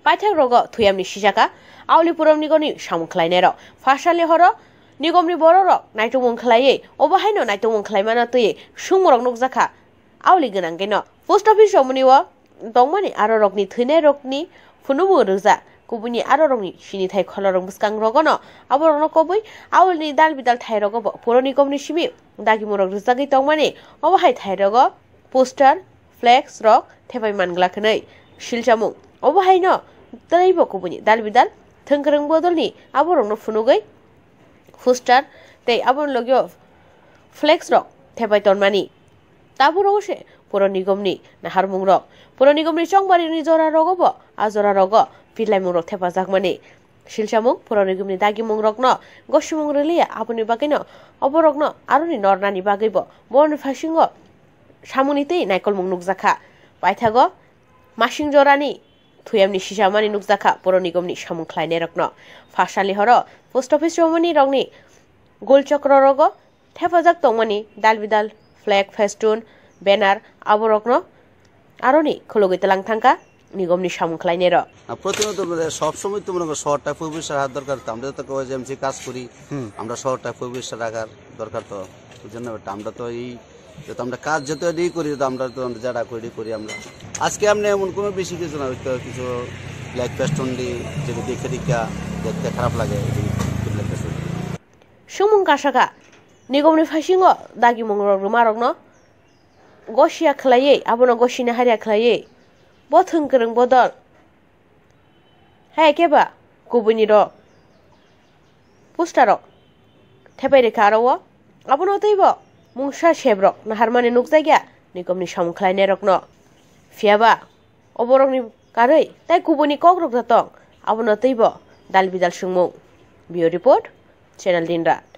paithak rogo thuyamni sisakha auli puram nigoni samung khwlai rok phasali horo nigomni boro rok naitomung khwlai obahaino naitomung khwlaimana tui sumorok nukjakha auli gonang geno post office romniwo dongmani aro rokni thwinai rokni phunumu rwja kubuni aro rokni sini thai kholorok bwskang rogono aborokno kobui aulni dal bidal thai rogo pura nigomni simi dagimorok rwjagui tongmani obahai thai rogo poster flex rok thebai mangla khnai silchamung obahaino taibo kubuni dal bidal thongkrong bodolni aborokno phunugui poster tei abon logyo flex rok thebai tonmani taburo se pura nigomni naharmung rok pura nigomni chongbari ni jora rogobo ajora rogo pilaimung rok thepajak silchamung pura nigomni dagimung rokno gosimung relia aboni bagino oborokno aroni nornani bagaibo borni phasingo samungni tei naikolmung nukjakha paithago masing jorani thuyamni sisamani nukjakha pura nigomni samung khwlai rokno phasali horo post office romani rokni gol chakra rogo thepajak tongmani dalbidal flag festoon banner aborokno aroni khulogui talang thangka nigomni samung khwlai ro প্রতিনিয়ত সব সময় তো মনে করো শহরটা পরিবেশ রাখার দরকার আমরা তো এজেন্সি কাজ করি আমরা শহরটা পরিবেশ রাখার দরকার তো বুঝছেন না আমরা তো এই তো আমরা কাজ যত এডি করি তো আমরা তো যারা করি আমরা আজকে আমরা এমন কোনো বেশি কিছু না হয়তো কিছু ব্ল্যাক পেস্টন দি যেটা দেখে দেখতে খারাপ লাগে sumung kasaka nigomni phasingo dagimung rok rumarokno gosia khwlai abono gosina haria khwlai bo thongkrong bodol hai keba kubuni ro poster rok thebai rekha aro abono teibo mungsa shebrok naharmani nukjagya nigomni samung khwlai rokno fiaba oborokni karoi tai kubuni kogrok jatong abono teibo dalbidal sungmung bio report channel dinra